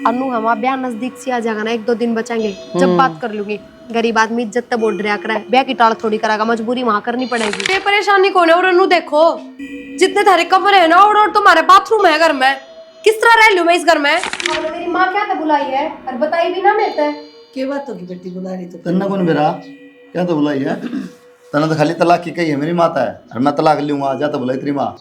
अनु हमारा ब्याह नजदीक से आ जाएगा ना, 1-2 दिन बचेंगे, जब बात कर लूंगी। गरीब आदमी इज्जत तब बोल रहा करे, ब्याह की टाल थोड़ी करागा, मजबूरी वहां करनी पड़ेगी। ये परेशानी कौन है? और अनु देखो, जितने थारे कमरे है ना और तुम्हारे बाथरूम है घर में, किस तरह रह लूं मैं इस घर में? और मेरी माँ क्या तो बुलाई है और बताई भी ना मैं के बात होगी बेटी बुला रही तो तन्ना कौन मेरा क्या तो बुलाई है? तना तो खाली तलाक की कही है, मेरी माता है और मैं तलाक लूंगा, जा तो बुलाई तेरी माँ।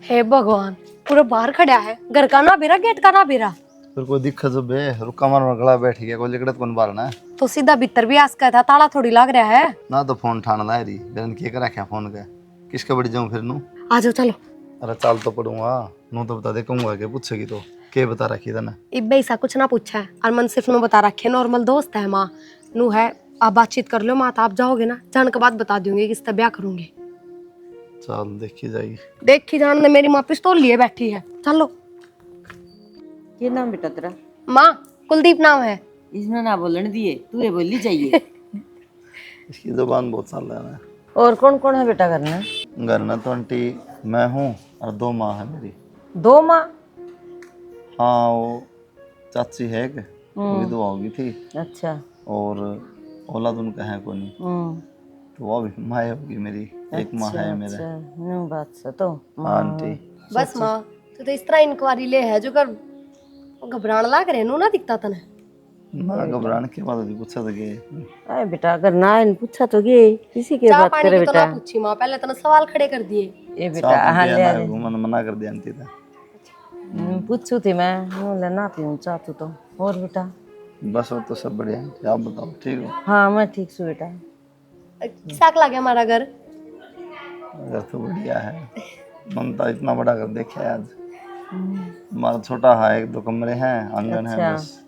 हे भगवान, पूरा बाहर खड़ा है, घर का ना बेरा गेट का ना बेरा। फिर कोई दिक्कत जो बे रुका मार में गला बैठ गया, कोई लिकड़त कौन बार ना तो सीधा भीतर भी आस का था, ताला थोड़ी लग रहा है ना। तो फोन ठान ला रही बेरन के करा क्या फोन का किसका बड़ी जाऊं फिर नू? आ जाओ चलो। अरे चाल तो पड़ूंगा नू तो बता दे कहूंगा के पूछेगी तो के बता रखी तने? इब्बे ऐसा कुछ ना पूछा है और मन सिर्फ नु बता रखे, नॉर्मल दोस्त है माँ नू है। आप बातचीत कर लो माँ, आप जाओगे ना जान के बाद बता दूंगी किस तरह ब्याह करूंगी। चल देखी जाएगी। देखी जान ने मेरी माँ पिस्तौल लिए बैठी है, चलो। ये नाम बेटा तेरा? माँ कुलदीप नाम है। इसने ना बोलने दिए, तू ये बोली चाहिए। इसकी जुबान बहुत साल है। और कौन कौन है बेटा घर में? घर में 20 मैं हूँ और 2 माँ है मेरी। 2 माँ? हाँ वो चाची है कि विधवा होगी थी। अच्छा। और औलाद उनका है कोई नहीं, तो वो भी माँ होगी मेरी। एक माँ है मेरे। नो बात से तो आंटी बस माँ तो इस तरह इंक्वायरी ले है जो कर घबराने लग रहे नु ना दिखता तने ना घबराने के बाद भी पूछा था कि अरे बेटा अगर ना इन पूछा तो ये किसी के बात करे बेटा? तो ना पूछी माँ, पहले तने सवाल खड़े कर दिए। ये बेटा हां ले मैंने मना कर दिया आंटी था। पूछू थी मैं बोले ना पीऊं चाह तू तो। और बेटा बस वो तो सब बढ़िया है, आप बताओ ठीक हो? हाँ मैं ठीक हूँ बेटा। साक लगे हमारा घर? घर तो बढ़िया है, ममता इतना बड़ा घर देखा है आज। हमारा छोटा है, 1-2 कमरे हैं, आंगन है बस।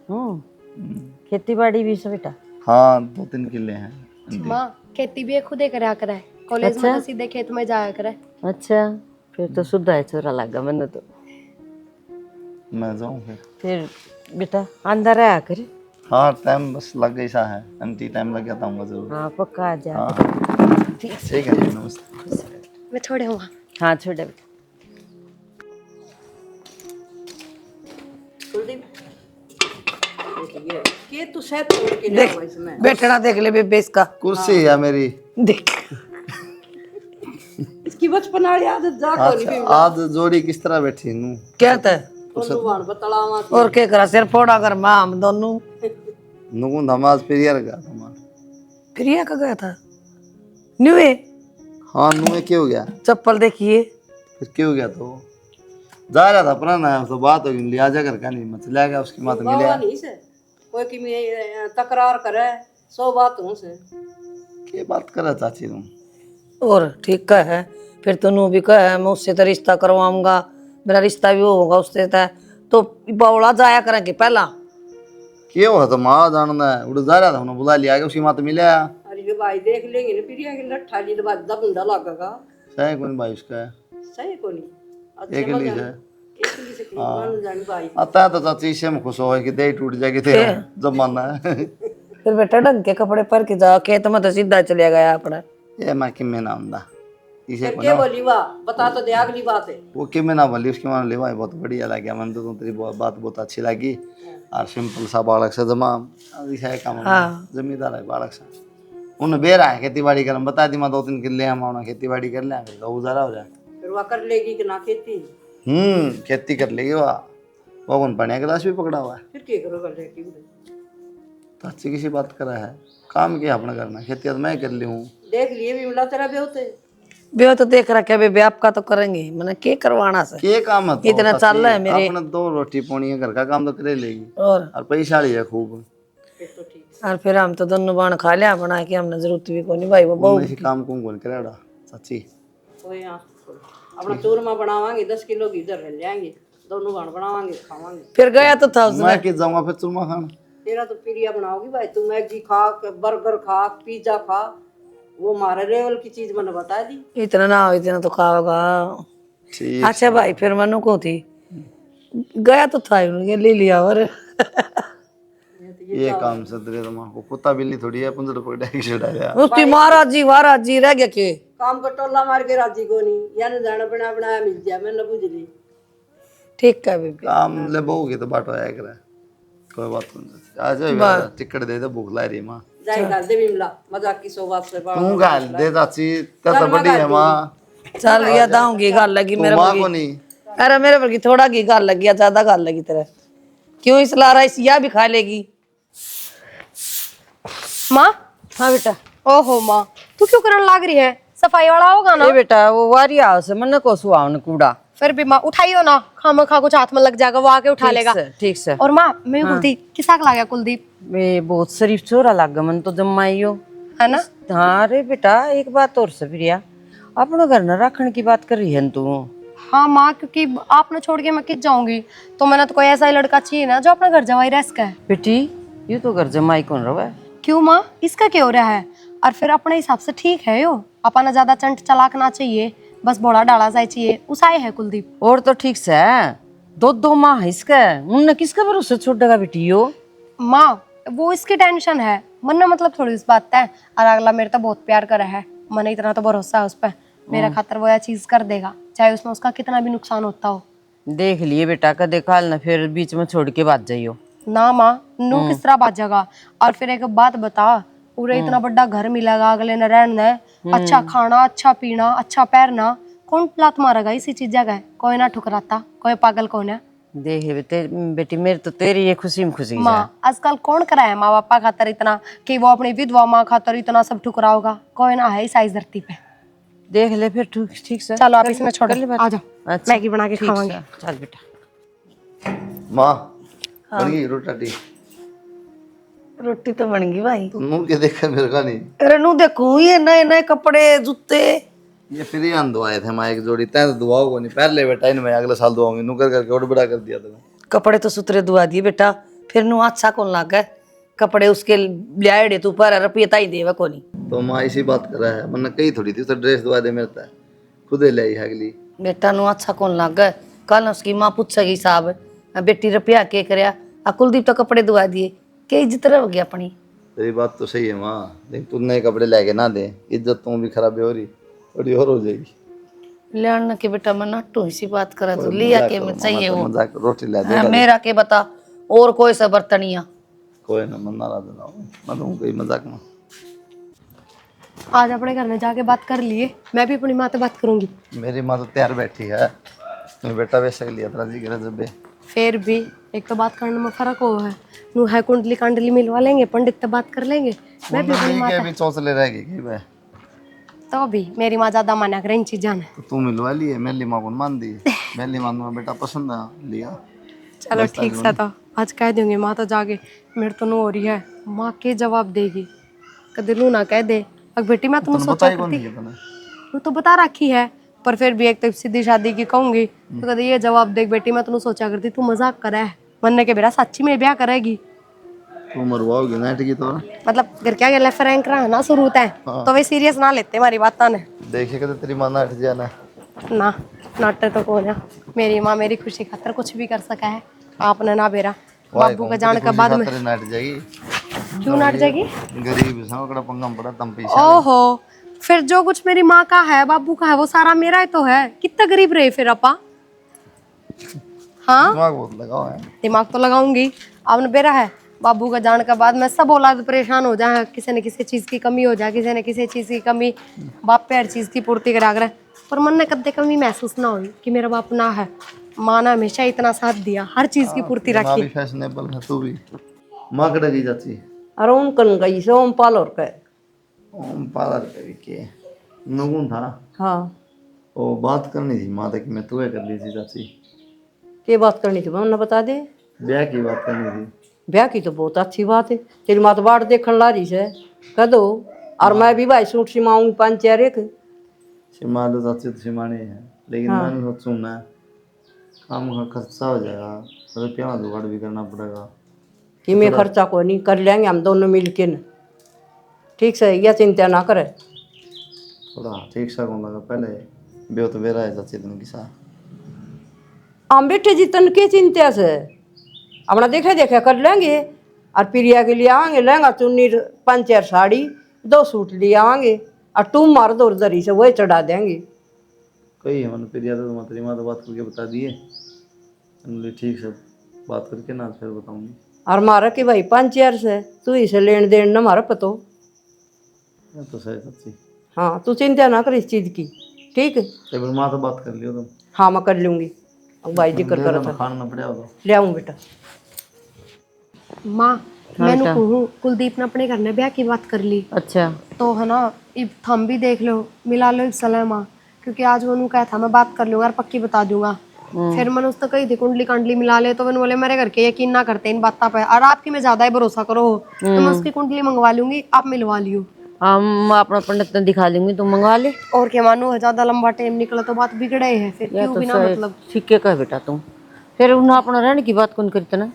खेती बाड़ी भी सब बेटा? हाँ 2-3 किले हैं। माँ खेती भी खुद ही करा करे, कॉलेज में तो सीधे खेत में जाया करे। अच्छा फिर तो शुद्ध है छोरा लगा मैंने तो। मैं जाऊँ फिर बेटा अंदर आया करे। हाँ टाइम बस लग गई सा है आंटी, टाइम लग जाता हूँ जरूर। हाँ पक्का आ जा। हाँ ठीक है नमस्ते। मैं छोड़े हूँ। हाँ छोड़े बेटा। के तू शायद तोड़ के ले आवा इसमें। बैठना देख ले बेबे इसका। कुर्सी है मेरी देख इसकी बचपन वाली आदत जा कोनी भी। आज जोड़ी किस तरह बैठी नू? क्या था? भगवान बतलावा और क्या करा सिर फोड़ा कर मां हम दोनों। नुकु नमाज प्रेयर का था। प्रिया का गया था न्यूए? हाँ नुए क्या हो गया? चप्पल देखिए। फिर क्या हो गया? तो जा रहा था पुराना है तो बात होगी, लिया जा कर का नहीं मत ले गया उसकी मां तो मिले नहीं से कोई की में तकरार करे 100 बात हूं से के बात कर चाची तुम? और ठीक का है फिर तू भी कह है मैं उससे तो रिश्ता करवाऊंगा, मेरा रिश्ता भी होगा उससे तो बौला जाया करेंगे पहला। क्या हुआ तो माँ जानना है, उड़ जा रहा था उन्होंने बुला लिया उसकी माँ तो मिले। अरे भाई देख लेंगे ना प्रिया के लट्ठा जी दबा दबंदा लगेगा। सही कौन भाई उसका है? सही कोनी एक ली है एक ली से मान जानी भाई आता है तो चाची से हम खुश हो कि दे टूट जाएगी थे जमाना है। फिर बेटा ढंग के कपड़े पर के जा खेत में तो सीधा चले गया अपना। ये मैं किम्मे ना हुंदा इसे को के बोली वाह बता तो दे अगली बात है। वो किम्मे ना बोली उसकी मां ले भाई बहुत बढ़िया लगा मन तो तेरी बात बहुत अच्छी लगी और सिंपल सा बालक से जमा है काम। जमींदार है बालक सा उन्हें बेरा है खेती बाड़ी कर बता दी मैं 2-3 किले हम खेती बाड़ी कर ले तो गुजारा हो जाए। फिर वह कर लेगी कि ना खेती? खेती कर लेगी वाह वो कौन पढ़ने क्लास भी पकड़ा हुआ है। फिर क्या करोगा लेकी तो अच्छी किसी बात करा है काम क्या अपना करना खेती तो मैं कर ली हूँ। देख लिए भी मिला तेरा भी होते ब्याह तो देख रखा बेबे आपका तो करेंगे मैंने के करवाना से के काम है तो इतना चल रहा है मेरे अपने 2 रोटी पानी है घर का काम तो करे लेगी और पैसा ली है खूब। फिर तो ठीक और फिर हम तो दोनों बाण खा लिया बना के हमने जरूरत भी कोनी भाई वो बहुत इसी काम कौन करेगा चाची? कोई यहाँ अपना चूरमा बनावांगे 10 किलो की इधर ले जाएंगे दोनों बाण बनावांगे खावांगे। फिर गया तो था उसने मैं कि जाऊंगा फिर चूरमा खान। तेरा तो प्रिया बनाओगी भाई, तू मैगी खा बर्गर खा पिज्जा खा वो हमारे लेवल की चीज मैंने बता दी। इतना ना हो इतना तो खाओगा। ठीक अच्छा भाई फिर मनु को थी गया तो था उन्होंने ले लिया और ये काम से तेरे दिमाग को कुत्ता बिल्ली थोड़ी है, पुंजड़ पकड़ा के छुड़ाया। उसकी महाराज जी रह गया के काम का टोला मार के राजी को नहीं, यानी जाना बना बनाया मिल गया, मैंने बुझ ली। ठीक है बीबी। काम ले बहुगी तो बाटो आया करे, कोई बात नहीं। आ जाओ टिकट दे दे, भूख ला रही माँ। जाए गाल दे बिमला, मजाक की सो बात से तू गाल दे चाची, तो बड़ी है माँ। चल या दाऊंगी गाल लगी मेरे माँ को नहीं, अरे मेरे पर की थोड़ा की गाल लगी या ज्यादा गाल लगी तेरे, क्यों इस ला रहा है, या भी खा लेगी। माँ। हाँ बेटा। ओहो माँ, तू क्यों करने लाग रही है? सफाई वाला होगा ना? ए बेटा वो वारी हाउस है, मन को सुहावन कूड़ा। फिर भी माँ उठाइयो ना, खामा खा कुछ हाथ में लग जाएगा, वो आके उठा लेगा। ठीक से। और माँ मैं बोलती किसा ला गया कुलदीप, वे बहुत शरीफ छोरा लग मन तो जमाइयो है ना? हाँ रे बेटा, एक बात और से प्रिया, अपना घर न रखने की बात कर रही है तू। हाँ माँ, क्योंकि आपने छोड़ के मैं किस जाऊंगी, तो मैंने तो कोई ऐसा ही लड़का चाहिए ना जो अपना घर जवाई रह सके। बेटी ये तो घर जमाई कौन रहा? क्यों माँ, इसका क्या हो रहा है? और फिर अपने हिसाब से ठीक है यो, अपना ज्यादा चंट चलाक ना चाहिए, बस बोला डाला जाए चाहिए, उसाए है कुलदीप। और तो ठीक से दो माह है इसका, उनने किसका भरोसा छोड़ देगा बेटी यो? माँ वो इसकी टेंशन है, मन में मतलब थोड़ी इस बात है, और अगला मेरे तो बहुत प्यार करे है, मैंने इतना तो भरोसा है उस पर, मेरा खातर वो यह चीज कर देगा, चाहे उसमें उसका कितना भी नुकसान होता हो। देख लिए बेटा, कदे काल ना फिर बीच में छोड़ के बात जाइयो ना माँ, नू किस तरह बाजेगा? और फिर एक बात बता, पूरे इतना बड़ा घर मिलेगा अगले न रहने, अच्छा खाना, अच्छा पीना, अच्छा पहनना, कौन लात मारेगा इसी चीज जगह? कोई ना ठुकराता, कोई पागल कौन है? देख बेटी मेरी तो तेरी ये खुशी में खुशी माँ आजकल कौन कराए माँ बापा खातर इतना कि वो अपनी विधवा माँ खातर इतना सब ठुकराओगा? कोई ना है इस आइस धरती पे। देख ले फिर ठीक से। चलो आप इसमें छोड़ आ जाओ, अच्छा, मैगी बना के ठीक खावांगे। से, चल बेटा। माँ बन गई रोटी? रोटी तो बन गई भाई। तुम मुंह के देखा मेरे का नहीं? अरे नू देखो ये नए नए कपड़े जूते, ये फिर ही धोआए थे माँ एक जोड़ी, तैं तो दुआओ को नहीं, पहले बेटा इनमें अगले साल दुआऊंगी, नू कर करके और बड़ा कर दिया था। कपड़े तो सुतरे दुआ दिए बेटा, फिर नू अच्छा कौन लागे कपड़े उसके लियाड़े तू पर रुपये ही देवा कोनी। तो माँ इसी बात कर रहा है, वरना कही थोड़ी थी तो ड्रेस दुआ दे मेरे है, खुद ही ले आई अगली। बेटा नू अच्छा कौन लागे, कल उसकी माँ पूछेगी साहब बेटी रुपया के करया, कुलदीप तो कपड़े दुआ दिए, के इज्जत रहोगी अपनी। तेरी बात तो सही है माँ, लेकिन तू नए कपड़े लेके ना दे, इज्जत तू भी खराब हो रही, थोड़ी और हो जाएगी। लियाना के बेटा मैं नट्टू इसी बात करा तो लिया के मैं चाहिए वो मजाक रोटी ला दे। हाँ, मेरा के बता और कोई सा बर्तनिया कोई ना, मन नाराज ना हो, मैं तो कोई मजाक में। आज अपने घर में जाके बात कर लिए, मैं भी अपनी माँ से बात करूंगी। मेरी माँ तो तैयार बैठी है, तुम्हें बेटा वैसे लिया था जी गिरा जब। फिर भी एक तो बात करने में फर्क हो है, नू है कुंडली कांडली मिलवा लेंगे, पंडित से बात कर लेंगे, मैं भी अपनी माँ भी चौंसले रहेगी कि मैं तो भी मेरी माँ ज्यादा माना करे इन चीजों में। तो तू मिलवा लिए, मेरी माँ को मान दी, मेरी माँ में बेटा पसंद है लिया। चलो ठीक सा था, आज कह दूंगी माँ तो जाके, मेरे तो नू हो रही है, माँ के जवाब देगी, कदे लू ना कह दे अब बेटी मैं तुम्हें सोचा करती, तू तो बता रखी है, पर फिर भी एक तो सीधी शादी की कहूंगी तो कदे ये जवाब देख बेटी मैं तुम्हें सोचा करती, तू मजाक करे है, मनने के बेरा सच्ची में ब्याह करेगी? तू मरवाओगी ना की तो मतलब घर क्या गया फ्रैंक रहा ना शुरू है, तो वे सीरियस ना लेते हमारी बात ने। देखे कदे तेरी माँ ना हट जाना ना नाटे तो कौन है, मेरी माँ मेरी खुशी खातर कुछ भी कर सका है, आपने ना बेरा बाबू का जाने के बाद में नाट जाएगी। क्यों नाट जाएगी? गरीब संकड़ा पंगम पड़ा तम पैसा। ओहो, फिर जो कुछ मेरी माँ का है बाबू का है वो सारा मेरा ही तो है, कितना गरीब रहे फिर अपा। हाँ दिमाग बहुत लगाओ है। दिमाग तो लगाऊंगी, आपने बेरा है बाबू का जाने के बाद में सब औलाद परेशान हो जाए, किसी न किसी चीज की कमी हो जाए, किसी न किसी चीज की कमी, बाप पे हर चीज की पूर्ति करा कर, पर मन ने कदे कमी महसूस ना हुई कि मेरा बाप ना है, माँ ने हमेशा इतना साथ दिया, हर चीज की पूर्ति माँ भी रखी। फैशनेबल है, तू भी। माँ कड़ा की जाती अरे उनकन गई से ओम पालोर के। ओम पार्लर के नगुन था। हाँ ओ बात करनी थी माँ तक, मैं तुम्हें कर ली थी चाची। ये बात करनी थी, मैं बता दे। ब्याह की बात करनी थी। ब्याह की तो बहुत अच्छी बात है, तेरी माँ तो बाट देखने ला रही है, कह दो। और मैं भी भाई सूट सिमाऊंगी 5-4 एक। सिमा तो चाची तो सिमानी है, लेकिन मैं सोचूं ना काम का खर्चा हो जाएगा, रुपया में जुगाड़ भी करना पड़ेगा। कि मैं खर्चा को नहीं कर लेंगे हम दोनों मिल के न, ठीक से, यह चिंता ना करे। थोड़ा ठीक सा कौन लगा पहले बेहो तो बेरा है चाची तुम किसा। हम बेटे जी तन के चिंता से अपना देखे देखे कर लेंगे, और प्रिया के लिए आवांगे लहंगा चुन्नी 5-4 साड़ी 2 सूट लिए आवांगे और तुम मार दो दरी से वही चढ़ा देंगे। कोई है मन प्रिया तो तेरी माँ तो बात करके बता दिए, बोले ठीक से बात करके ना फिर बताऊंगी। और मारा कि भाई 5-4 से तू इसे लेन देन न मारा पतो। ये तो सही सच्ची। हाँ तू चिंता ना कर इस चीज की, ठीक है। तो फिर माँ तो बात कर लियो तुम। हाँ मैं कर लूंगी, अब भाई जिक्र करो था खाना ना पड़ेगा तो ले आऊँ बेटा। माँ मैंने कहूँ कुलदीप ने अपने घर में ब्याह की बात कर ली, अच्छा तो है ना इब थम भी देख लो, मिला लो सलाह माँ, क्योंकि आज वो कहा था मैं बात कर लूंगा और पक्की बता दूंगा। फिर मैंने उससे कही थी कुंडली कांडली मिला ले, तो मैंने बोले मेरे घर के यकीन ना करते इन बातों पे, और आपकी में ज्यादा ही भरोसा करो, तो मैं उसकी कुंडली मंगवा लूंगी, आप मिलवा लियो। हम अपना पंडित ने दिखा लूंगी, तुम मंगवा ले। और क्या मानो ज्यादा लंबा टाइम निकला तो बात बिगड़े है, फिर या क्यों तो बिना मतलब। ठीक है कह बेटा तुम, फिर उन्हें अपना रहने की बात कौन करता ना।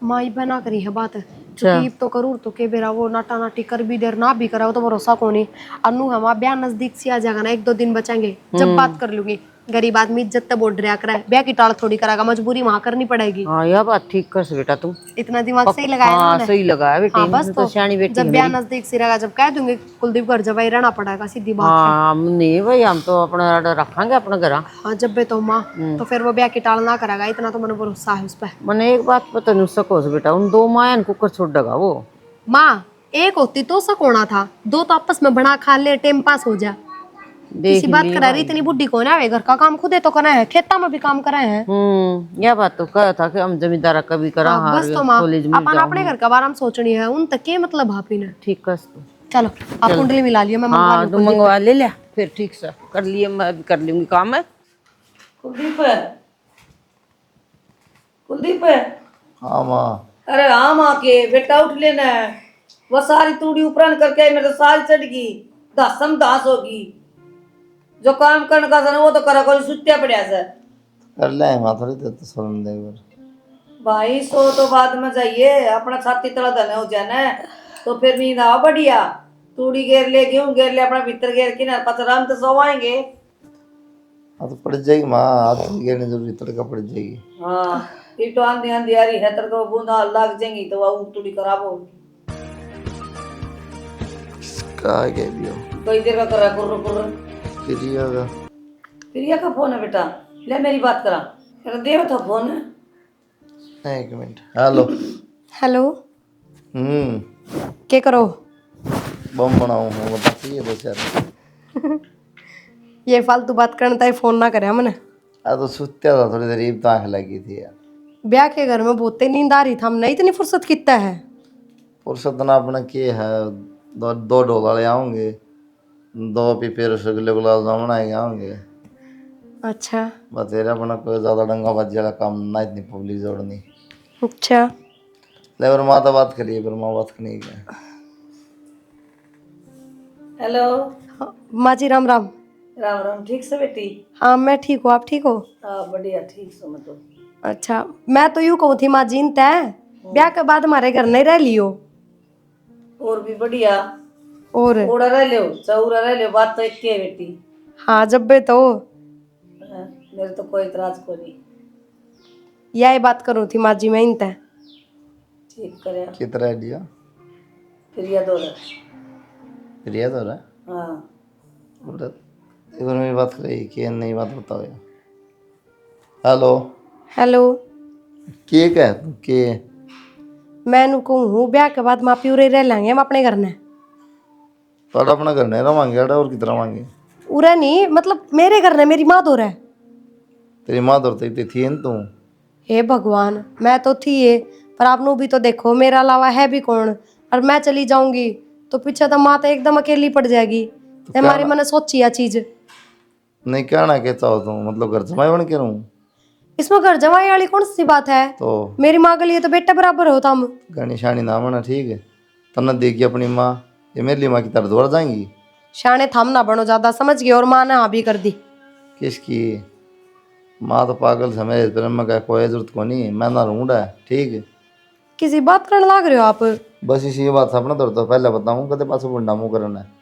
माई बना करी है बात, चुकी तो करूर तो के बेरा वो नाटा नाटी कर भी देर ना भी करा, वो तो भरोसा कौन है। अनु हमारा ब्याह नजदीक से आ जाएगा ना, 1-2 दिन बचेंगे, जब बात कर लूंगी। गरीब आदमी इज्जत तो बोल रहा करे, ब्याह की टाल थोड़ी करागा, मजबूरी वहां करनी पड़ेगी। हाँ यह बात ठीक कर से बेटा तुम, इतना दिमाग सही लगाया ना हाँ उन्हें। सही लगाया बेटी, हाँ बस तो सियानी बेटी जब है ब्याह मेरी। नजदीक से रहेगा, जब कह दूंगी कुलदीप घर जब ही रहना पड़ेगा, सीधी बात है। हाँ हम नहीं भाई, हम तो अपना रखेंगे अपना घर। हाँ जब भी तो माँ, तो फिर वो ब्याह की टाल ना करागा, इतना तो मैंने भरोसा है उस पर। मैंने एक बात पता नहीं सको से बेटा, उन 2 मायन कुकर छोड़ देगा वो। माँ एक होती तो सकोना था, 2 तो आपस में बना खा ले, टाइम पास हो जा। देख किसी बात करा रही, इतनी बुढ़ी कौन है, घर का काम खुद ही तो करना है, खेता में भी काम करा है। यह बात तो कहा था कि हम जमींदारा कभी करा हाँ, हार बस तो माँ कॉलेज में अपन अपने घर का बारे में सोचनी है, उन तक के मतलब भापी ने। ठीक कर तू। चलो आप कुंडली मिला लियो, मैं मंगवा हाँ लूं तुम मंगवा ले लिया, फिर ठीक से कर लिए, मैं भी कर लूंगी काम है। कुलदीप कुलदीप, हाँ माँ। अरे हाँ माँ के बेटा उठ लेना है, वो सारी तूड़ी ऊपर करके आई, मेरे तो सारी चढ़ गई, दासम दास होगी। जो काम करने का था ना वो तो करा, कोई सुत्या पड़ा से। कर ले माँ, थोड़ी देर तो सोने दे एक बार। भाई सो तो बाद में जाइए, अपना छाती तला धने हो जाना तो फिर नींद आओ बढ़िया। तूड़ी घेर ले, गेहूं घेर ले, अपना भीतर घेर के ना पचराम तो सो आएंगे। हाँ तो पड़ जाएगी माँ, हाथ गिरने जरूरी, तड़का पड़ जाएगी। हाँ फिर तो आंधी आंधी आ रही है, तेरे को बूंदा लग जाएंगी तो वो तूड़ी खराब होगी। कहा गया भी हो कोई देर का करा कुर्र कुर्र। प्रिया का। प्रिया का फोन है बेटा, ले मेरी बात करा, तेरा देव था फोन है। एक मिनट। हेलो। हेलो हम्म। क्या करो? बम बनाऊं हूँ, बता चाहिए 2-4। ये फालतू बात करने ताई फोन ना करे हमने। आ तो सुत्या था थोड़ी देर, ईब तो आँख लगी थी यार। ब्याह के घर में बहुत नींद आ रही था, हमने इतनी फुर्सत कितना है। फुर्सत ना अपना के है, 2 ढोल वाले आऊंगे, 2 पीपे रसगुल्ले गुलाब जामुन आएंगे आऊंगे। अच्छा बस तेरा अपना कोई ज्यादा डंगा बज वाला काम ना, इतनी पब्लिक जोड़नी। अच्छा ले और माँ तो बात करिए, पर माँ बात करनी क्या। हेलो हाँ, माँ जी राम राम। राम राम, ठीक से बेटी? हाँ मैं ठीक हूँ, आप ठीक हो? हाँ बढ़िया, ठीक से मैं तो। अच्छा मैं तो यूँ कहूँ थी माँ जी, तय ब्याह के बाद हमारे घर नहीं रह लियो। और भी बढ़िया, और ओड़ा रह लियो, चौरा रह लियो, बात तो एक है बेटी। हाँ जब बे तो हाँ, मेरे तो कोई इतराज को नहीं। यही बात करूँ थी माँ जी मैं इन तय। ठीक करे कितना लिया प्रिया दो रहा। प्रिया तो रहा। हाँ बोला एक बार मेरी बात करिए, कि नहीं बात बताओ यार। हेलो। हेलो के कह तू के। मैं नु कहूँ ब्याह के बाद माँ प्यू रह लेंगे हम अपने घर ने। तो अपना घर नहीं रवांगे और कितना रवांगे। उरे नहीं मतलब मेरे घर ने, मेरी माँ तो रहे। तेरी माँ दौड़ती थी न तू। हे भगवान मैं तो थी ये, पर आपने भी तो देखो मेरा अलावा है भी कौन, और मैं चली जाऊंगी तो पीछे तो माँ तो एकदम अकेली पड़ जाएगी। हमारी मैंने सोची यह चीज। नहीं कहना क्या चाहो तुम, मतलब घर जमाई बन के रहूं। इसमें घर जमाई वाली कौन सी बात है, तो मेरी माँ के लिए तो बेटा बराबर हो तुम। गानी शानी ना बना, ठीक है। तन्ना देगी अपनी माँ, ये मेरी माँ की तरह दौड़ जाएंगी। शाने थम ना बनो ज्यादा, समझ गई, और माँ ने हाँ भी कर दी। किसकी माँ तो पागल से, मेरे प्रेम में क्या कोई जरूरत को नहीं, मैं ना रूंढा है, ठीक है। किसी बात करने लग रहे हो आप? बस इसी बात से अपना दौड़ तो पहले बताऊँ, कदे पास बुढ़ा मुँह करना है।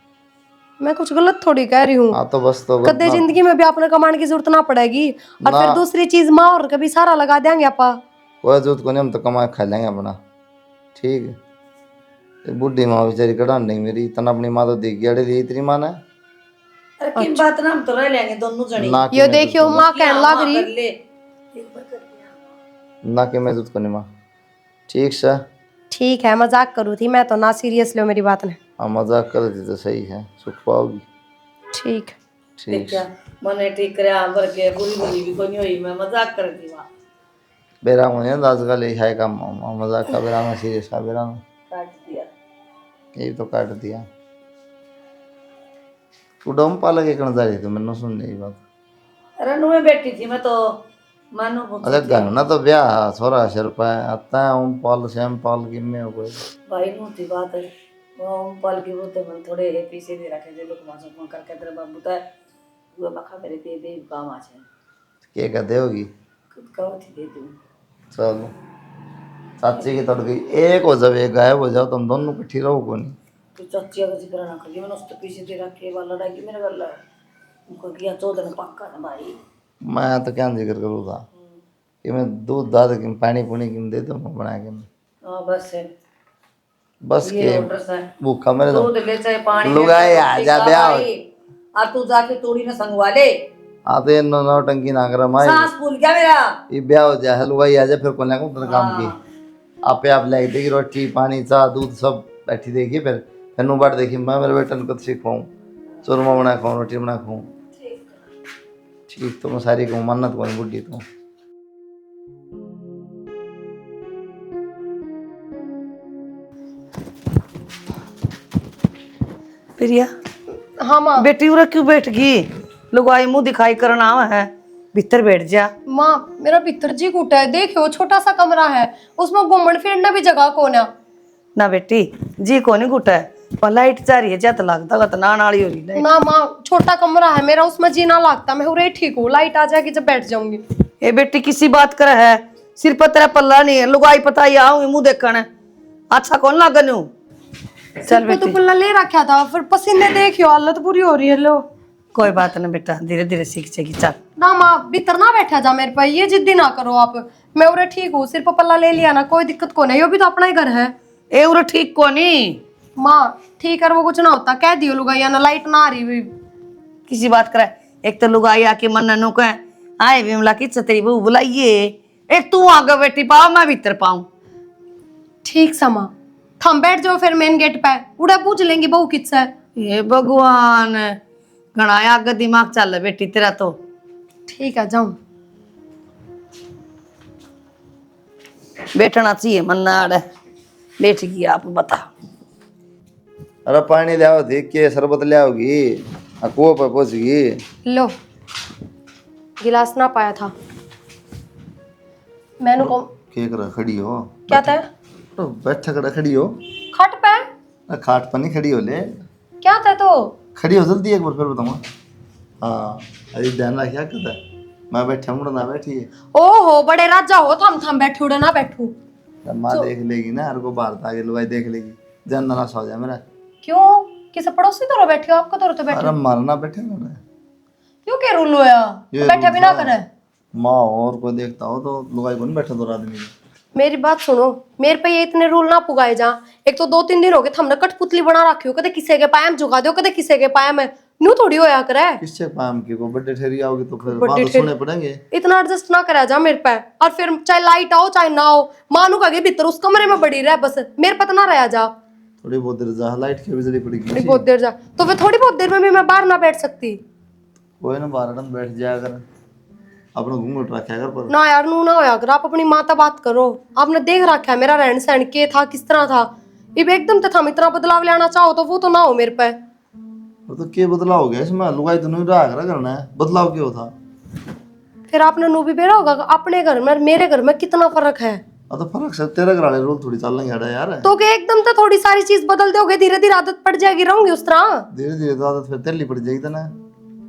मैं कुछ गलत थोड़ी कह रही हूँ। हाँ तो बस तो कदे जिंदगी में भी आपने कमाने की जरूरत ना पड़ेगी, और फिर दूसरी चीज माँ और कभी सारा लगा देंगे आपा। कोई जरूरत को नहीं, हम तो कमा खा लेंगे अपना, ठीक है। ये बुढ़ी माँ बेचारी कढ़ा नहीं मेरी, इतना अपनी माँ तो देख गया दी तेरी माँ ने अरे किन बात ना हम तो रह लेंगे दोनों जने ना कि ये मैं देखियो माँ कहने लग कर रही ले एक बार कर दिया। ना कि मैं तुझ को नहीं माँ। ठीक सा ठीक है मजाक करूँ थी मैं तो, ना सीरियस लो मेरी बात ने। हाँ मजाक कर दी तो सही है, सुख पाओगी। ठीक ठीक देखा मने ठीक करे आंबर के बुरी बुरी भी कोई नहीं हुई, मैं मजाक कर दी वहाँ बेरा मुझे दास का ले है काम मजाक का बेरा में सीरियस का बेरा में काट दिया। यही तो काट दिया। तू डम पाला के कण जा रही तो मैंने सुन नहीं बात। अरे नुए बैठी थी मैं तो मानो अच्छा घर ना तो ब्याह छोरा सिर पे आता है ओम पाल श्याम पाल की में हो कोई भाई नु थी बात है वो पल की वो तो मन थोड़े है पीछे दे रखे थे लोग मासो फोन करके तेरे बाबू तो वो मखा मेरे दे काम आ छे के का देगी खुद का थी दे दूं। चलो चाची की तड़ गई एक हो जब एक गायब हो जाओ तुम दोनों इकट्ठी रहो को नहीं। तो चाची का जिक्र ना करिए, मैंने उसके पीछे दे रखे वाला लड़ाई की मेरे वाला उनको किया 14 दिन पक्का ना भाई। मैं तो क्या जिक्र करूँ था कि मैं दूध दाद की पानी पुनी की दे दूँ बना के हाँ बस है बस ये के ऑर्डर है भूखा मेरे तो दूध ले चाहे पानी लुगाई आ जा ब्याह हो। आ तू जाके तोड़ी ना संगवा ले आते हैं नौ टंकी ना कर माई सांस फूल गया मेरा। ये ब्याह हो जाए लुगाई आ जाए फिर कौन लेगा उधर काम की आपे आप ले देगी रोटी पानी चाह दूध सब बैठी देगी फिर नु बाट देखी मैं मेरे बेटन को सिखाऊं चूरमा बना खाऊं रोटी बना खाऊं। ठीक तो मैं सारी कहूँ मन्नत कौन बुढ़ी तो प्रिया हाँ माँ। बेटी उरा क्यों बैठ गई, लुगाई मुंह दिखाई करना है भीतर बैठ जा। माँ मेरा भीतर जी कूटा है, देखियो छोटा सा कमरा है उसमें घूमने फिरने भी जगह कौन है। ना बेटी जी को नहीं घुटा है पर लाइट जा रही है जत लगता गत नान वाली हो रही लाइट। ना माँ छोटा कमरा है मेरा उसमें जीना लगता, मैं उरे ठीक हूँ, लाइट आ जाएगी जब बैठ जाऊंगी। ए बेटी किसी बात कर है सिर पर तेरा पल्ला नहीं है, लुगाई पता ही आऊंगी मुंह देखने अच्छा कौन लागन हूँ। चल तो बेटी पल्ला ले रखा था फिर पसीने देखियो हालत बुरी हो रही है लो। कोई बात नहीं बेटा धीरे धीरे सीख जाएगी। चल ना माँ भीतर ना बैठा जा मेरे पास, ये जिद्दी ना करो आप, मैं उरे ठीक हूँ, सिर्फ पल्ला ले लिया ना कोई दिक्कत को नहीं, ये भी तो अपना ही घर है। ए उरा ठीक को नहीं माँ ठीक है वो कुछ ना होता, कह दियो लुगाइया ना लाइट ना आ रही हुई। किसी बात करे एक तो लुगाई आके मन नु कहे आए विमला की तेरी बहू बुलाइए, एक तू आगे बेटी पाओ मैं भीतर पाऊं। ठीक समा थम बैठ जाओ फिर मेन गेट पे, उड़ा पूछ लेंगी बहू किससे है। ये भगवान घना आगे दिमाग चल बेटी तेरा तो। ठीक है जाऊं। बैठना चाहिए मन्ना आड़े बैठ गई आप बता। अरे पानी ले आओ देख के शरबत ले आओगी कुओं पर पहुंचगी। लो गिलास ना पाया था मैंने को के कर खड़ी हो क्या था तो बैठा कर खड़ी हो खट पे खाट पर नहीं खड़ी हो ले क्या था तो खड़ी हो जल्दी एक बार फिर बताऊंगा। हाँ अरे ध्यान रखिया कहता मैं बैठा हूँ ना बैठी है ओहो बड़े राजा हो, थम बैठू उड़े ना बैठू। माँ देख लेगी ना हर को बाहर आगे लुगाई देख लेगी जानना ना सो जाए मेरा। क्यों किसे पड़ोसी तरह बैठे हो, आपका तरह तो बैठे अरे मारना बैठे ना क्यों के रूल होया ये बैठे भी ना करे। माँ और को देखता हो तो लुगाई को नहीं बैठा दो आदमी मेरी बात सुनो, मेरे पे ये इतने रूल ना पुगाए जा। एक तो 2-3 दिन हो गए हमने कठपुतली बना रखी हो, कदे किसी के पायम झुका दो कदे किसी के पायम है, न्यू थोड़ी होया करे। किससे पाम की को बर्थडे ठहरी आओगी तो फिर बर्थडे बात तो ठहरी- सुनने पड़ेंगे। इतना एडजस्ट ना करा जा मेरे पे, और फिर चाहे लाइट आओ चाहे ना हो मानू का भीतर उस कमरे में बड़ी रह बस, मेरे पे तो ना रहा जा। थोड़ी बहुत देर जा लाइट की बिजली थोड़ी पड़ेगी बहुत देर जा तो फिर थोड़ी बहुत देर में भी मैं बाहर ना बैठ सकती। कोई ना बारह में बैठ जाया कर अपना घूंघट रखा कर पर ना यार नू ना होया कर, आप अपनी माता बात करो, आपने देख रखा है मेरा रहन सहन के था किस तरह था, अब एकदम से हम इतना बदलाव लाना चाहो तो वो तो ना हो मेरे पे। तो क्या बदलाव हो गया इसमें लुगाई तो नहीं रहा करना है बदलाव क्यों था। फिर आपने नू भी बेरा होगा अपने घर में मेरे घर में कितना फर्क है। तो फर्क से तेरे घर वाले रोल थोड़ी चल रही यार तो क्या एकदम तो थोड़ी सारी चीज बदल दोगे, धीरे धीरे आदत पड़ जाएगी, रहूंगी उस तरह। धीरे धीरे तो आदत फिर तेली पड़ जाएगी ना।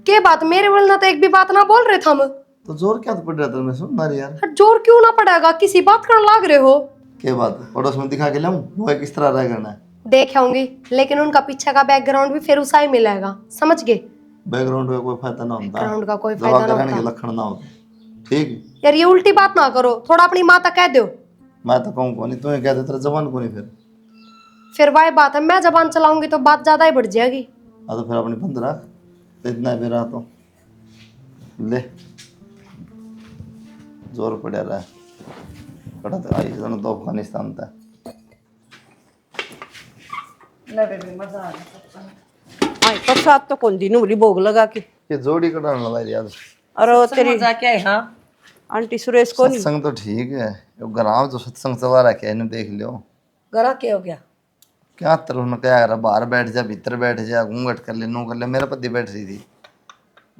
के बात मेरे बोलना तो एक भी बात ना बोल रहे थे हम, तो जोर क्या तो पड़ रहा था मैं सुन मारी यार जोर क्यों ना पड़ेगा, किसी बात करने लाग रहे हो। क्या बात पड़ोस में दिखा के लाऊं वो किस तरह रह करना है देख आऊंगी लेकिन उनका पीछे का बैकग्राउंड भी फिर उसा ही मिलेगा, समझ गए। बैकग्राउंड का कोई फायदा ना होता बैकग्राउंड का कोई फायदा ना रहने के होता। लक्षण ना होता ठीक। यार ये उल्टी बात ना करो, थोड़ा अपनी माँ तक कह दो। मैं तो कहूँ कौन नहीं, तुम्हें कहते तेरा जबान को नहीं फिर वही बात है, मैं जबान चलाऊंगी तो बात ज्यादा ही बढ़ जाएगी। हाँ तो फिर अपनी बंद रख, तो इतना है मेरा तो ले जोर पड़ा रहा है पड़ा तो आई जन तो अफगानिस्तान था। ले बेबी मजा आ गया। आई प्रसाद तो कौन दी नूरी भोग लगा के। ये जोड़ी कटाने लगा यार। अरे वो तेरी मजा क्या है? हाँ आंटी सुरेश को नहीं। सत्संग तो ठीक है, यो ग्राम जो सत्संग चला रखा है इन्हें देख लियो। गरा क्या हो गया? क्या तरह ने क्या करा, बाहर बैठ जा भीतर बैठ जा, घूंघट कर ले नू कर ले, मेरा पति बैठ रही थी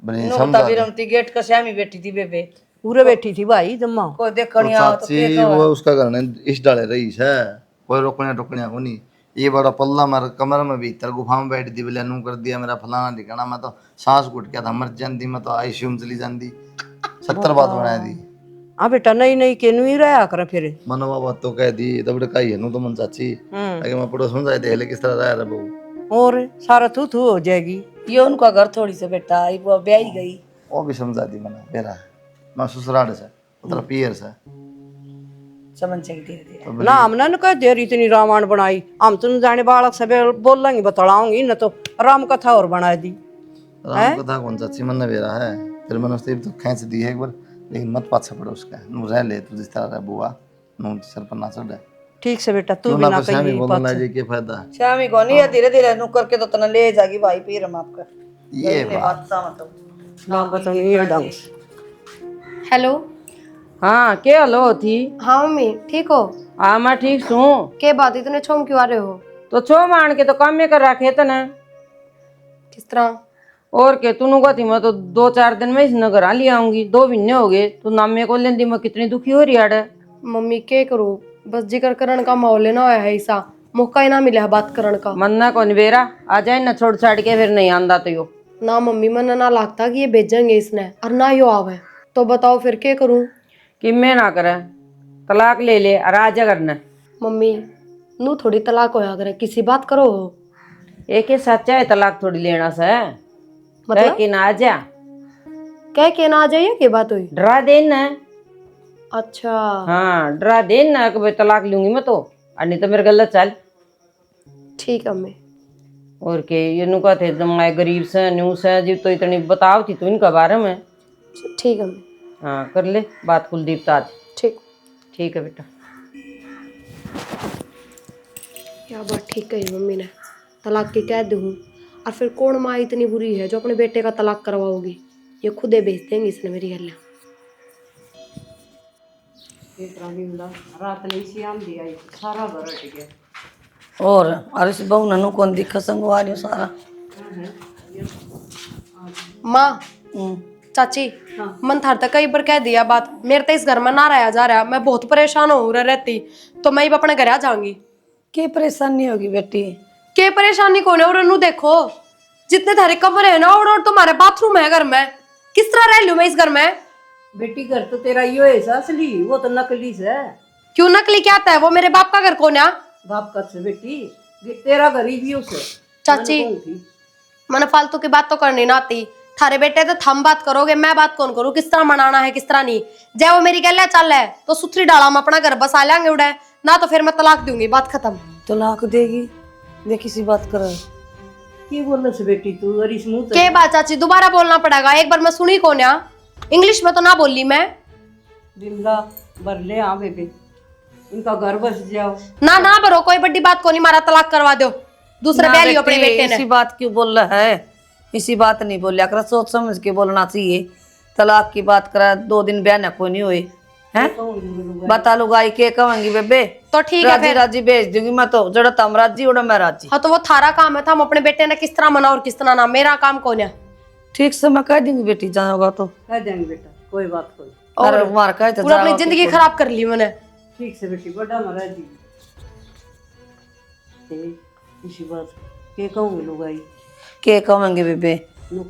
बड़ी नो समझा तभी रमती गेट का श्यामी बैठी थी बेबे, पूरे बैठी थी भाई जम्मा। कोई तो देखनी आओ तो चाची वो उसका घर ने इस डाले रही है, कोई रोकने टोकने को नहीं। ये बड़ा पल्ला मार कमर में भीतर गुफा में बैठ दी, बोले नू कर दिया मेरा फलाना ठिकाना, मैं तो सांस घुट गया था, मर जाती, मैं तो आईसीयू में चली जाती, 70 बात बना दी। हाँ बेटा नहीं नहीं के नहीं रहा कर फिर। मनवा बात तो कह दी तब कही है नू तो मन चाची, आगे मैं पड़ोस में जाए थे किस तरह रहा था बहू। और सारा थू थू हो जाएगी। ये उनका घर थोड़ी से बेटा, वो ब्याही गई। वो भी समझा दी मैंने मेरा, मैं ससुराल से उधर पियर से समझ जाएगी धीरे धीरे। ना हमने न कह देर इतनी रामायण बनाई, हम तुम जाने बालक सब बोल लेंगे बतलाऊंगी न तो राम कथा और बना दी। राम कथा कौन चाची मन बेरा है, फिर मैंने उससे तो खींच दी है एक बार, लेकिन मत पाछा पड़े उसका, नू रह ले तू जिस तरह रह बुआ, नू सर पर ना चढ़े। ठीक से बेटा तू तू भी ना ना परेशानी कहिए बोलना जी के फायदा। श्यामी को नहीं है, धीरे धीरे नू करके तो तना ले जाएगी भाई पीर हम आपका। ये बात ना बताऊंगी ये ढंग से। हेलो। हाँ के हलो थी? हाँ मम्मी ठीक हो? हाँ मैं ठीक छू। के बात इतने छोम क्यों आ रहे हो? तो छो मान के तो काम में कर रखे तना। किस तरह? और के तू को थी मैं तो 2-4 दिन में इस नगर आ लिया आऊंगी, 2 महीने हो गए तू नामे को लेंदी, मैं कितनी दुखी हो रही है। मम्मी के करूँ, बस जिक्र करण का माहौल ना होया है, ऐसा मौका ही ना मिला है बात करण का। मन्ना कौन बेरा आ जाए ना छोड़ छाड़ के फिर नहीं आंदा तो यो। ना मम्मी मन ना लगता कि ये भेजेंगे इसने, और ना यो आवे, तो बताओ फिर के करूँ? कि मैं ना करे तलाक ले ले और आ जा करना। मम्मी नू थोड़ी तलाक होया करे, किसी बात करो। एक ही सच्चा है, तलाक थोड़ी लेना से मतलब कह के ना आ जा, कह के ना आ जाइए, के बात हुई? डरा देना। अच्छा हाँ डरा देना कि भाई तलाक लूंगी मैं तो, और नहीं तो मेरे गलत चल। ठीक है मम्मी। और के ये नु कहते मैं गरीब से न्यू से जी तो इतनी बताओ थी तू इनका बारे में। ठीक है मम्मी। हाँ कर ले बात कुलदीप ताज। ठीक। ठीक है बेटा। क्या बात ठीक कही मम्मी ने, तलाक की कह दूँ, और फिर कौन माँ इतनी बुरी है जो अपने बेटे का तलाक करवाओगी? ये खुदे भेज देंगे इसने मेरी गल। रात नहीं सी आम दिया सारा घर हट गया। और अरे इस बहू ननू कौन दिखा संगवा रही हो सारा। माँ चाची, मन थार तक कई बार कह दिया बात, मेरे तो इस घर में ना रहा जा रहा, मैं बहुत परेशान हो रहती, तो मैं ही अपने घर आ जाऊंगी। क्या परेशानी होगी बेटी? के परेशानी कौन है? और नू देखो जितने थारे कमरे है ना, और तुम्हारे बाथरूम है घर में, किस तरह रह लूं मैं इस घर में? बेटी घर तो तेरा यो है असली, वो तो नकली से। क्यों नकली क्या आता है? वो मेरे बाप का घर कौन है? बाप का से बेटी, ये तेरा गरीबी उसे। चाची मैंने फालतू की बात तो करनी ना आती, थारे बेटे तो थम बात करोगे, मैं बात कौन करूँ? किस तरह मनाना है किस तरह नहीं? जय वो मेरी गल चल है तो सुथरी डाला हम अपना घर बसा लेंगे उड़े, ना तो फिर मैं तलाक दूंगी, बात खत्म। तलाक देगी? देख किसी बात कर की बोलने से बेटी तू और इस मुंह के बात चाची दोबारा बोलना पड़ेगा, एक बार मैं सुनी कौन है, इंग्लिश में तो ना बोली मैं। बिमला भर ले। हाँ बेबी इनका घर बस जाओ। ना ना भरो, कोई बड़ी बात को नहीं, मारा तलाक करवा दो, दूसरे ब्याह लियो अपने बेटे ने। इसी बात क्यों बोल रहा है? इसी बात नहीं बोलिया कर, सोच समझ के बोलना चाहिए। तलाक की बात करा 2 दिन ब्याह ना कोई नहीं हुए हैं, बता लुगाई के कहेंगी बेबे? तो ठीक है राजी फिर। राजी भेज दूंगी मैं तो, जड़ा तम राजी उड़ा मैं राजी। हाँ तो वो थारा काम है था, हम अपने बेटे ने किस तरह मना और किस तरह ना, मेरा काम कौन है? ठीक से मैं कह दूंगी बेटी, जाओगा तो कह देंगे बेटा, कोई बात कोई। और मार कह तो पूरा अपनी जाओगा जिंदगी तो खराब कर ली मैंने। ठीक से बेटी बड़ा मरा जी। इसी बात के कहूँगी लुगाई के कहेंगे बेबे?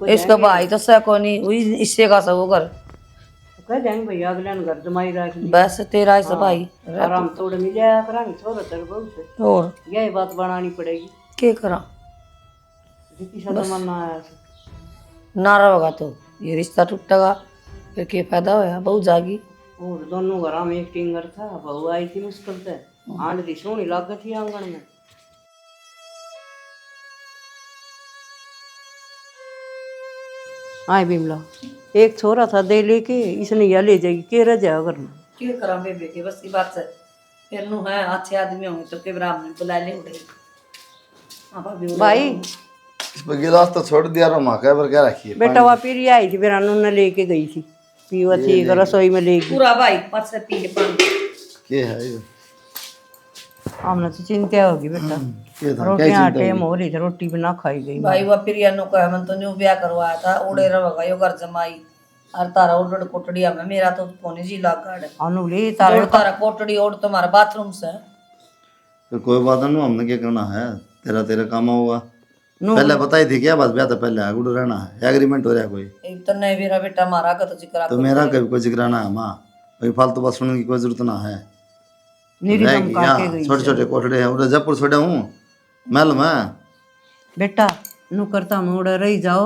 इसका भाई तो सको नहीं हुई, इससे का सब कर तो कह देंगे भैया अगले ने घर जमाई रख ली। बस तेरा ऐसा भाई आराम थोड़े मिल जाया करांगे छोरा तेरे बहू से। और यही बात बनानी पड़ेगी। के करा जितनी सा तमन्ना आया ना रहेगा तो ये रिश्ता टूटेगा, फिर क्या फायदा होया? बहुत जागी और दोनों घर में एक टिंगर था, बहू आई थी मुश्किल से, आंट दी सोहनी लग थी आंगन में। आए बिमला, एक छोरा था दे लेके, इसने या ले जाएगी के रह जाओ करना। क्या करा बेबे की बस की बात से, फिर नु है अच्छे आदमी होंगे तो के बराबर में बुला ले उड़े। भाई इस पर गिलास तो छोड़ दिया रो, माँ पर क्या रखी है? बेटा वहाँ पीरी आई थी, फिर ने लेके गई थी, पीवा थी रसोई में लेके। पूरा भाई पास से पी ले पानी। क्या है ये? हमने तो चिंता होगी बेटा, क्या था? रोटियां टेम हो रही थी, रोटी भी ना खाई गई। भाई वो प्रिया नु कहे मन तो न्यू ब्याह करवाया था, उड़े रवगा यो घर जमाई और तारा उड़ कोटड़ी में, मेरा तो कोनी जी लाग गाड़ अनुली तारा तारा कोटड़ी ओढ़ तुम्हारा बाथरूम से। तो कोई बात नहीं, हमने क्या करना है, तेरा तेरा काम होगा। पहले बताई थी क्या बात? ब्याह तो पहले है, गुड रहना है, एग्रीमेंट हो रहा है कोई? एक तो नहीं मेरा बेटा मारा का तो जिक्र तो मेरा कभी कोई जिक्र ना है माँ, कोई फालतू बात सुनने की कोई जरूरत ना है। छोटे छोटे कोठड़े हैं, उधर जयपुर छोड़ा हूँ महल में। बेटा नु करता हम उड़े रही जाओ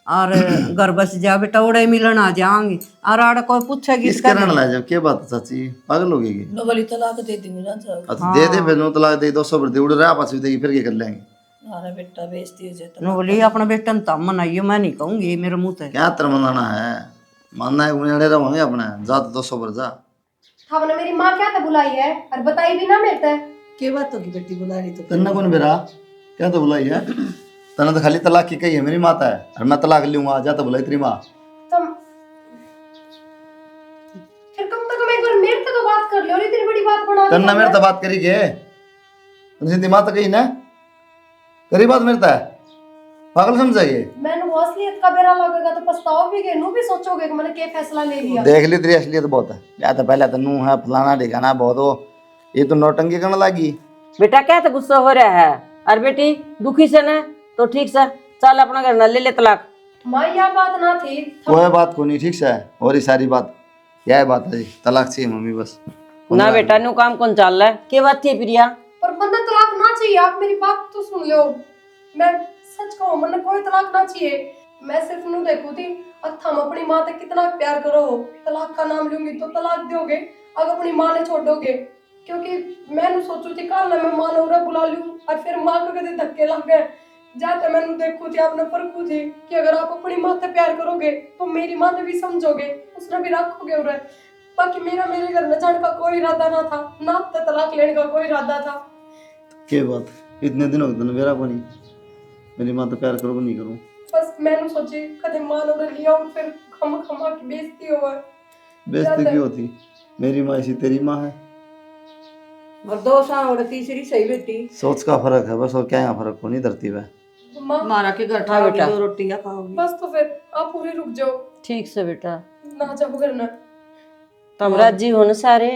और घर बस जा बेटा, उड़े मिलन आ जाएंगे और आड़े कोई पूछेगी किस कारण ला जाओ? क्या बात है चाची, पागल होगी की? नो वाली तलाक दे दूंगी ना जाओ। अच्छा दे दे, फिर नो तलाक दे, 200 भर दे, उड़ रहा पास देगी, फिर क्या कर लेंगे? अरे बेटा बेइज्जती हो जाता। नु बोली अपना बेटा ने तम मनाइयो, मैं नहीं कहूंगी मेरे मुंह से। क्या तर मनाना है, मानना है उन्हें रहोगे अपने, जा तो 200 भर जा। हमने मेरी माँ क्या था बुलाई है और बताई भी ना मेरे से। क्या बात होगी बेटी बुला रही तो? तन्ना कौन बेरा, क्या तो बुलाई है? तना तो खाली तलाक की कही है, मेरी माता है और मैं तलाक लूंगा, जा तो बुलाई तेरी माँ। तुम फिर कम से कम एक बार मेरे से तो बात कर लो, और इतनी बड़ी बात बना दी। तन्ना मेरे तो बात करी के, जिंदी माँ तो कही ना करी बात मेरे है, पागल समझाइए। मैंने वो असलियत का बेरा लगेगा तो पछताओगे, नु भी सोचोगे कि मैंने क्या फैसला ले लिया। देख ली तेरी असलियत बहुत है, या तो पहले तो नू है फलाना ठिकाना बहुत हो, ये तो नौटंकी करने लगी। बेटा क्या तो गुस्सा हो रहा है? और बेटी दुखी से ना तो ठीक से चल अपना घर न ले ले तलाक। माँ यह बात ना थी। कोई बात को नहीं, ठीक से है और ये सारी बात यह बात है, तलाक चाहिए मम्मी बस। ना बेटा नु काम कौन चल रहा है? क्या बात थी प्रिया? पर मैंने तलाक ना चाहिए, आप मेरी बात तो सुन लो। मैं सच कहूँ, मैंने कोई तलाक ना चाहिए। मैं सिर्फ नू देखू थी हम अपनी माँ से कितना प्यार करो, तलाक का नाम लूंगी तो तलाक दोगे, अगर अपनी माँ ने छोड़ोगे। क्योंकि मैंने सोचू थी कल मैं माँ ने बुला लूं और फिर माँ को कदे धक्के लग गए। जाते मैंने देखू थी, आपने परखू थी कि अगर आप अपनी माँ से प्यार करोगे तो मेरी माँ ने भी समझोगे, उसने भी रखोगे उन्हें। बाकी मेरा मेरे घर में जाने का कोई इरादा ना था, ना तलाक लेने का कोई इरादा था। क्या बात, इतने दिन हो गए मेरा को नहीं, मेरी माँ तो प्यार करो नहीं करूँ, बस मैंने सोची कदे माँ ने लिया और फिर खमा की बेइज्जती हो। बेइज्जती क्यों होती? मेरी माँ ऐसी तेरी माँ है, और दो साल और तीसरी सही बेटी। सोच का फर्क है बस, और क्या यहाँ फर्क को नहीं धरती है। माँ मारा के घर खाओगी, दो रोटियां खाओगी। बस तो फिर आप पूरी रुक जाओ, ठीक से बेटा, ना जाओ घर ना। तुम राजी हो ना सारे?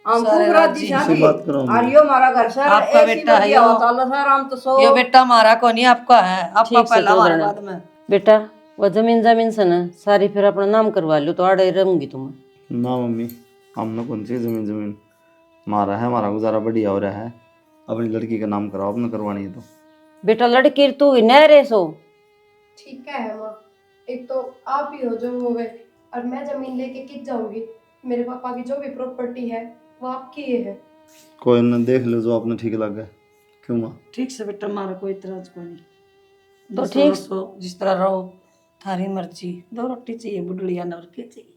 हम खूब राजी इसी बात करो और यो हमारा घर सर आपका ऐसी बेटा है बढ़िया यो। होता है सर, हम तो सो ये बेटा हमारा को नहीं आपका है, आपका ठीक से पहला तो हमारे देना। बाद में। बेटा वो जमीन से ना सारी फिर अपना नाम करवा लो तो आड़े रहूंगी तुम्हें। ना मम्मी, हमने कौन सी जमीन हमारा है, हमारा गुजारा बढ़िया हो रहा है, अपनी लड़की का नाम कराओ, अपने करवानी है तो। बेटा लड़की तू न रे सो। ठीक है माँ, एक तो आप ही हो जो हो गए और मैं जमीन लेके किस जाऊंगी। मेरे पापा की जो भी प्रॉपर्टी है वो आपकी ही है। कोई न देख लो जो आपने ठीक लगे। क्यों माँ? ठीक से बेटा, हमारा कोई इतराज को नहीं। तो जिस ठीक। रहो, जिस तरह रहो, थारी मर्जी। 2 रोटी चाहिए बुढ़लिया न, और क्या चाहिए?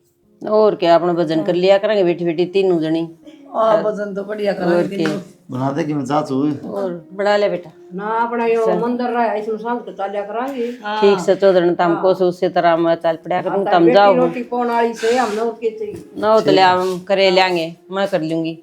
और क्या अपना भजन कर लिया करेंगे बेटी बेटी तीनों जनी। वजन तो बढ़िया करेंगे। बना दे कि मैं चाचू और बढ़ा ले बेटा, ना अपना यो मंदिर रहा है, इसमें शांत चालिया करांगे। ठीक से चौधरी तमको से उसी तरह मैं चल पड़ा करूँ, तम जाओ रोटी कौन आई से हमने और के चाहिए। ना हो तो ले हम करे लेंगे, मैं कर लूंगी।